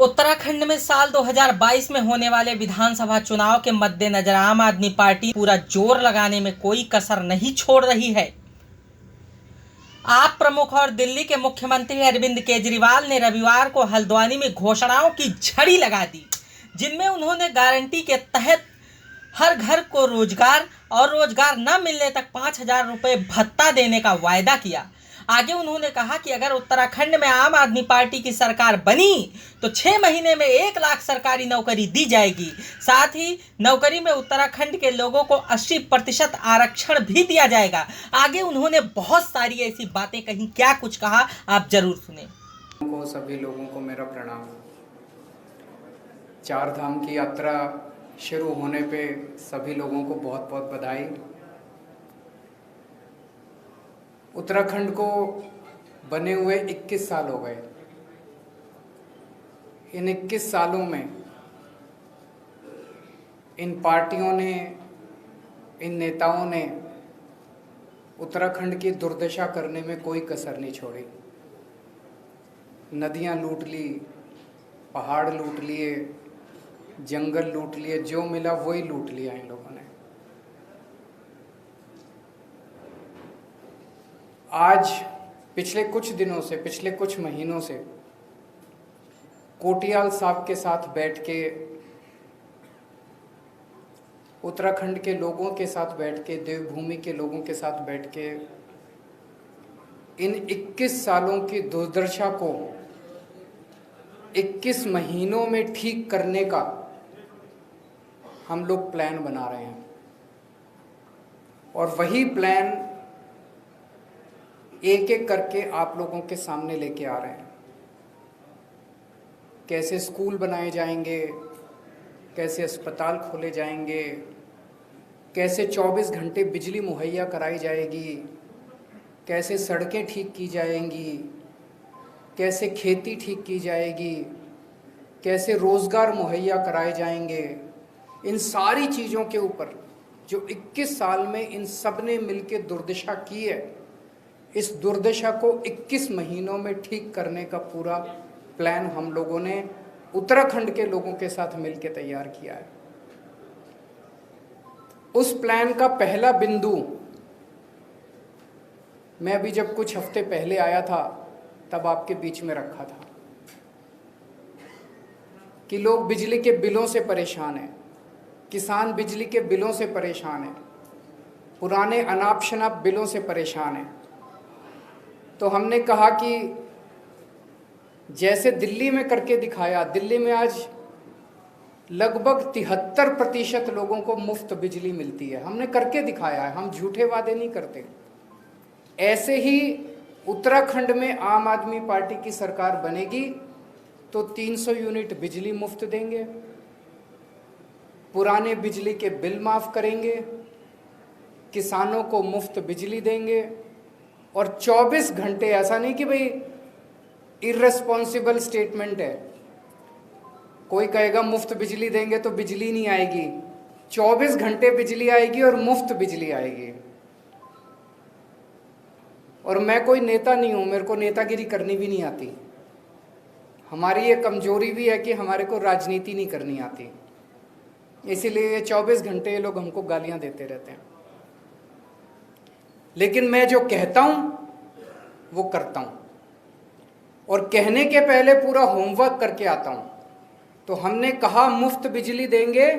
उत्तराखंड में साल 2022 में होने वाले विधानसभा चुनाव के मद्देनजर आम आदमी पार्टी पूरा जोर लगाने में कोई कसर नहीं छोड़ रही है। आप प्रमुख और दिल्ली के मुख्यमंत्री अरविंद केजरीवाल ने रविवार को हल्द्वानी में घोषणाओं की झड़ी लगा दी, जिनमें उन्होंने गारंटी के तहत हर घर को रोजगार और रोजगार न मिलने तक 5,000 रुपये भत्ता देने का वायदा किया। आगे उन्होंने कहा कि अगर उत्तराखंड में आम आदमी पार्टी की सरकार बनी तो 6 महीने में 1 लाख सरकारी नौकरी दी जाएगी। साथ ही नौकरी में उत्तराखंड के लोगों को 80% आरक्षण भी दिया जाएगा। आगे उन्होंने बहुत सारी ऐसी बातें कही, क्या कुछ कहा आप जरूर सुने। सभी लोगों को मेरा प्रणाम। 4 धाम की यात्रा शुरू होने पे सभी लोगों को बहुत बहुत बधाई। उत्तराखंड को बने हुए 21 साल हो गए। इन 21 सालों में इन पार्टियों ने, इन नेताओं ने उत्तराखंड की दुर्दशा करने में कोई कसर नहीं छोड़ी। नदियां लूट ली, पहाड़ लूट लिए, जंगल लूट लिए, जो मिला वही लूट लिया इन लोगों ने। आज पिछले कुछ दिनों से, पिछले कुछ महीनों से कोटियाल साहब के साथ बैठ के, उत्तराखंड के लोगों के साथ बैठ के, देवभूमि के लोगों के साथ बैठ के इन 21 सालों की दुर्दशा को 21 महीनों में ठीक करने का हम लोग प्लान बना रहे हैं। और वही प्लान एक एक करके आप लोगों के सामने लेके आ रहे हैं। कैसे स्कूल बनाए जाएंगे, कैसे अस्पताल खोले जाएंगे, कैसे 24 घंटे बिजली मुहैया कराई जाएगी, कैसे सड़कें ठीक की जाएंगी, कैसे खेती ठीक की जाएगी, कैसे रोज़गार मुहैया कराए जाएंगे। इन सारी चीज़ों के ऊपर जो 21 साल में इन सब ने मिलकर दुर्दशा की है, इस दुर्दशा को 21 महीनों में ठीक करने का पूरा प्लान हम लोगों ने उत्तराखंड के लोगों के साथ मिलकर तैयार किया है। उस प्लान का पहला बिंदु मैं अभी जब कुछ हफ्ते पहले आया था तब आपके बीच में रखा था कि लोग बिजली के बिलों से परेशान हैं, किसान बिजली के बिलों से परेशान हैं, पुराने अनाप शनाप बिलों से परेशान हैं। तो हमने कहा कि जैसे दिल्ली में करके दिखाया, दिल्ली में आज लगभग 73% लोगों को मुफ्त बिजली मिलती है। हमने करके दिखाया है, हम झूठे वादे नहीं करते। ऐसे ही उत्तराखंड में आम आदमी पार्टी की सरकार बनेगी तो 300 यूनिट बिजली मुफ्त देंगे, पुराने बिजली के बिल माफ़ करेंगे, किसानों को मुफ्त बिजली देंगे और 24 घंटे, ऐसा नहीं कि भाई इर्रेस्पॉन्सिबल स्टेटमेंट है, कोई कहेगा मुफ्त बिजली देंगे तो बिजली नहीं आएगी। 24 घंटे बिजली आएगी और मुफ्त बिजली आएगी। और मैं कोई नेता नहीं हूँ, मेरे को नेतागिरी करनी भी नहीं आती। हमारी ये कमजोरी भी है कि हमारे को राजनीति नहीं करनी आती, इसीलिए ये 24 घंटे ये लोग हमको गालियाँ देते रहते हैं। लेकिन मैं जो कहता हूँ वो करता हूँ और कहने के पहले पूरा होमवर्क करके आता हूँ। तो हमने कहा मुफ्त बिजली देंगे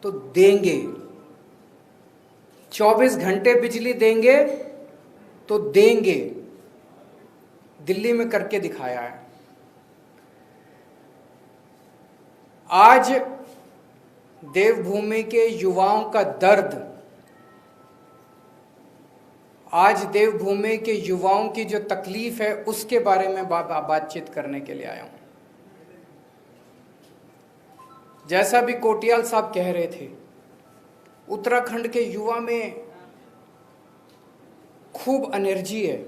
तो देंगे, 24 घंटे बिजली देंगे तो देंगे। दिल्ली में करके दिखाया है। आज देवभूमि के युवाओं का दर्द, आज देवभूमि के युवाओं की जो तकलीफ है उसके बारे में बातचीत करने के लिए आया हूं। जैसा भी कोटियाल साहब कह रहे थे, उत्तराखंड के युवा में खूब एनर्जी है।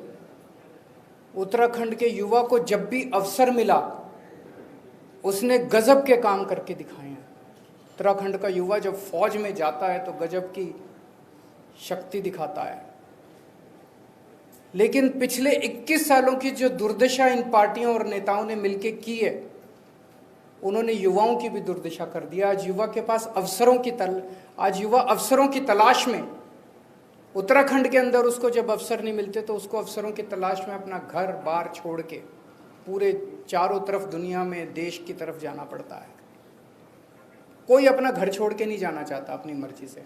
उत्तराखंड के युवा को जब भी अवसर मिला उसने गजब के काम करके दिखाए हैं। उत्तराखंड का युवा जब फौज में जाता है तो गजब की शक्ति दिखाता है। लेकिन पिछले 21 सालों की जो दुर्दशा इन पार्टियों और नेताओं ने मिलकर की है, उन्होंने युवाओं की भी दुर्दशा कर दिया। आज युवा के पास आज युवा अवसरों की तलाश में, उत्तराखंड के अंदर उसको जब अवसर नहीं मिलते तो उसको अवसरों की तलाश में अपना घर बार छोड़ के पूरे चारों तरफ दुनिया में देश की तरफ जाना पड़ता है। कोई अपना घर छोड़ के नहीं जाना चाहता अपनी मर्जी से।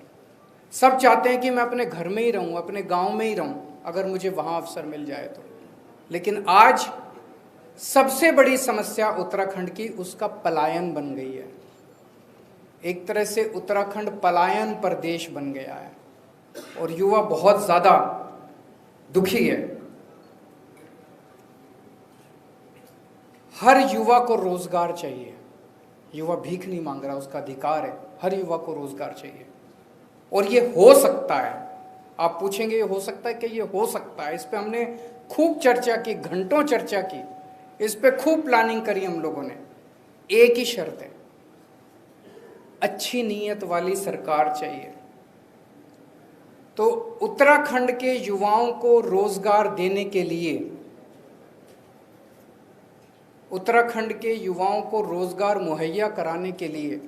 सब चाहते हैं कि मैं अपने घर में ही रहूं, अपने गांव में ही रहूं, अगर मुझे वहां अवसर मिल जाए तो। लेकिन आज सबसे बड़ी समस्या उत्तराखंड की उसका पलायन बन गई है। एक तरह से उत्तराखंड पलायन प्रदेश बन गया है और युवा बहुत ज्यादा दुखी है। हर युवा को रोजगार चाहिए। युवा भीख नहीं मांग रहा, उसका अधिकार है। हर युवा को रोजगार चाहिए और ये हो सकता है। आप पूछेंगे ये हो सकता है कि ये हो सकता है। इस पे हमने खूब चर्चा की, घंटों चर्चा की, इस पे खूब प्लानिंग करी हम लोगों ने। एक ही शर्त है, अच्छी नीयत वाली सरकार चाहिए। तो उत्तराखंड के युवाओं को रोजगार देने के लिए, उत्तराखंड के युवाओं को रोजगार मुहैया कराने के लिए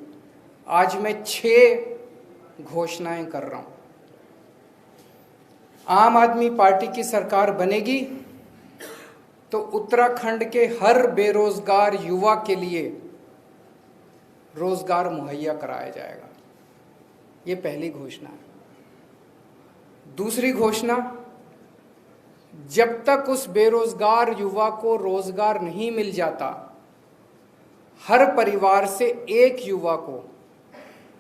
आज मैं 6 घोषणाएं कर रहा हूं। आम आदमी पार्टी की सरकार बनेगी तो उत्तराखंड के हर बेरोजगार युवा के लिए रोजगार मुहैया कराया जाएगा। ये पहली घोषणा है। दूसरी घोषणा, जब तक उस बेरोजगार युवा को रोजगार नहीं मिल जाता, हर परिवार से एक युवा को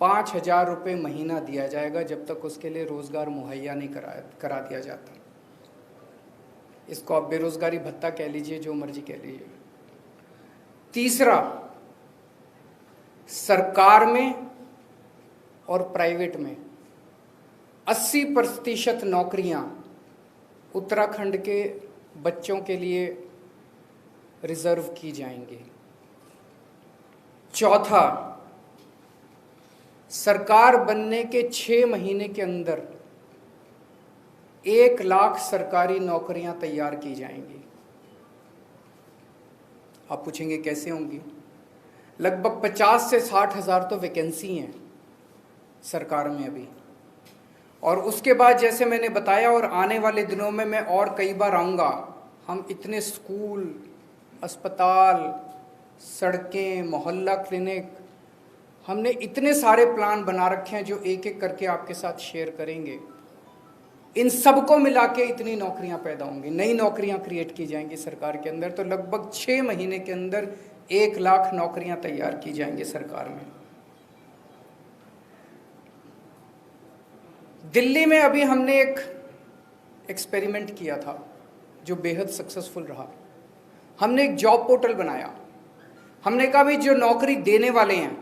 5,000 रुपये महीना दिया जाएगा जब तक उसके लिए रोजगार मुहैया नहीं करा दिया जाता। इसको आप बेरोजगारी भत्ता कह लीजिए, जो मर्जी कह लीजिए। तीसरा, सरकार में और प्राइवेट में 80% नौकरियां उत्तराखंड के बच्चों के लिए रिजर्व की जाएंगी। चौथा, सरकार बनने के 6 महीने के अंदर 1 लाख सरकारी नौकरियां तैयार की जाएंगी। आप पूछेंगे कैसे होंगी? लगभग 50 से 60 हज़ार तो वैकेंसी हैं सरकार में अभी। और उसके बाद जैसे मैंने बताया, और आने वाले दिनों में मैं और कई बार आऊँगा, हम इतने स्कूल, अस्पताल, सड़कें, मोहल्ला क्लिनिक, हमने इतने सारे प्लान बना रखे हैं जो एक एक करके आपके साथ शेयर करेंगे। इन सबको मिला के इतनी नौकरियां पैदा होंगी, नई नौकरियां क्रिएट की जाएंगी सरकार के अंदर। तो लगभग 6 महीने के अंदर 1 लाख नौकरियां तैयार की जाएंगी सरकार में। दिल्ली में अभी हमने एक एक्सपेरिमेंट किया था जो बेहद सक्सेसफुल रहा। हमने एक जॉब पोर्टल बनाया। हमने कहा भाई जो नौकरी देने वाले हैं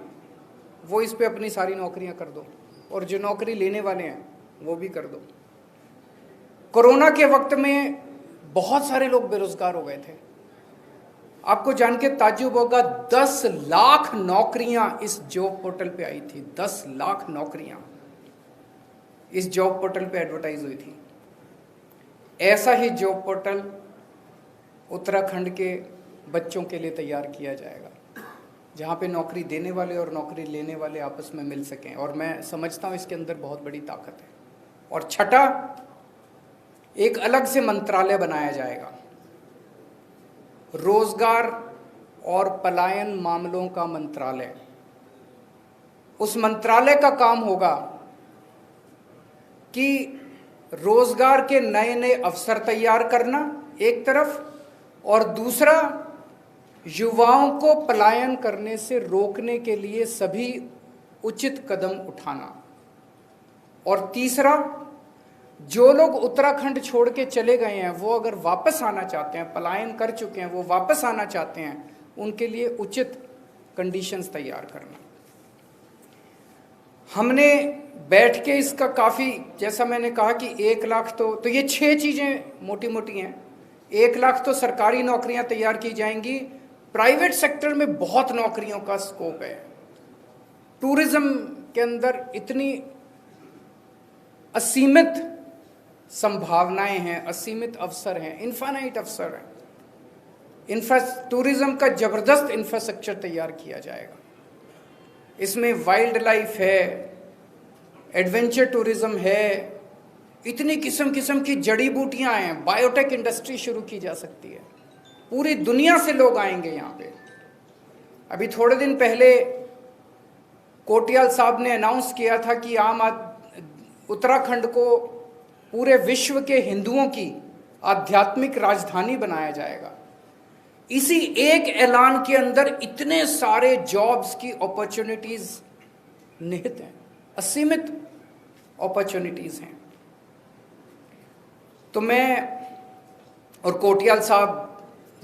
वो इस पे अपनी सारी नौकरियां कर दो, और जो नौकरी लेने वाले हैं वो भी कर दो। कोरोना के वक्त में बहुत सारे लोग बेरोजगार हो गए थे। आपको जान के ताज्जुब होगा, 10 लाख नौकरियां इस जॉब पोर्टल पे आई थी। 10 लाख नौकरियां इस जॉब पोर्टल पे एडवर्टाइज हुई थी। ऐसा ही जॉब पोर्टल उत्तराखंड के बच्चों के लिए तैयार किया जाएगा, जहाँ पे नौकरी देने वाले और नौकरी लेने वाले आपस में मिल सकें। और मैं समझता हूँ इसके अंदर बहुत बड़ी ताकत है। और छठा, एक अलग से मंत्रालय बनाया जाएगा, रोजगार और पलायन मामलों का मंत्रालय। उस मंत्रालय का काम होगा कि रोजगार के नए नए अवसर तैयार करना एक तरफ, और दूसरा युवाओं को पलायन करने से रोकने के लिए सभी उचित कदम उठाना। और तीसरा, जो लोग उत्तराखंड छोड़ के चले गए हैं वो अगर वापस आना चाहते हैं, पलायन कर चुके हैं, वो वापस आना चाहते हैं, उनके लिए उचित कंडीशंस तैयार करना। हमने बैठ के इसका काफ़ी, जैसा मैंने कहा कि 1 लाख तो ये 6 चीज़ें मोटी मोटी हैं। 1 लाख तो सरकारी नौकरियां तैयार की जाएंगी। प्राइवेट सेक्टर में बहुत नौकरियों का स्कोप है। टूरिज्म के अंदर इतनी असीमित संभावनाएं हैं, असीमित अवसर हैं, इनफाइनाइट अवसर हैं। टूरिज्म का ज़बरदस्त इंफ्रास्ट्रक्चर तैयार किया जाएगा। इसमें वाइल्ड लाइफ है, एडवेंचर टूरिज्म है, इतनी किस्म किस्म की जड़ी बूटियां हैं, बायोटेक इंडस्ट्री शुरू की जा सकती है, पूरी दुनिया से लोग आएंगे यहाँ पे। अभी थोड़े दिन पहले कोटियाल साहब ने अनाउंस किया था कि उत्तराखंड को पूरे विश्व के हिंदुओं की आध्यात्मिक राजधानी बनाया जाएगा। इसी एक ऐलान के अंदर इतने सारे जॉब्स की अपॉर्चुनिटीज निहित हैं, असीमित अपॉर्चुनिटीज हैं। तो मैं और कोटियाल साहब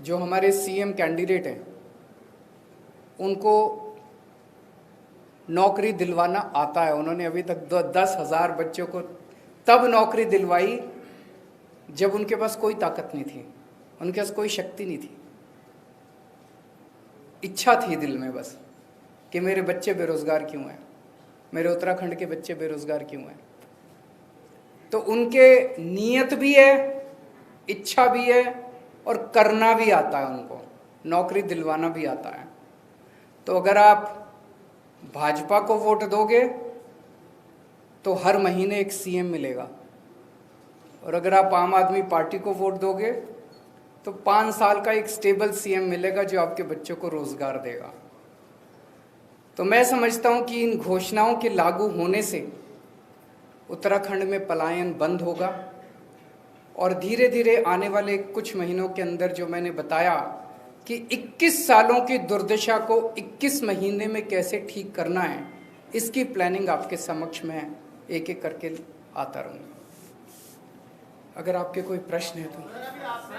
जो हमारे सीएम कैंडिडेट हैं, उनको नौकरी दिलवाना आता है। उन्होंने अभी तक 10,000 बच्चों को तब नौकरी दिलवाई जब उनके पास कोई ताकत नहीं थी, उनके पास कोई शक्ति नहीं थी। इच्छा थी दिल में बस कि मेरे बच्चे बेरोजगार क्यों हैं, मेरे उत्तराखंड के बच्चे बेरोजगार क्यों हैं। तो उनके नीयत भी है, इच्छा भी है और करना भी आता है, उनको नौकरी दिलवाना भी आता है। तो अगर आप भाजपा को वोट दोगे तो हर महीने एक सीएम मिलेगा, और अगर आप आम आदमी पार्टी को वोट दोगे तो 5 साल का एक स्टेबल सीएम मिलेगा जो आपके बच्चों को रोजगार देगा। तो मैं समझता हूं कि इन घोषणाओं के लागू होने से उत्तराखंड में पलायन बंद होगा, और धीरे धीरे आने वाले कुछ महीनों के अंदर जो मैंने बताया कि 21 सालों की दुर्दशा को 21 महीने में कैसे ठीक करना है, इसकी प्लानिंग आपके समक्ष मैं एक एक करके आता रहूँगा। अगर आपके कोई प्रश्न है तो।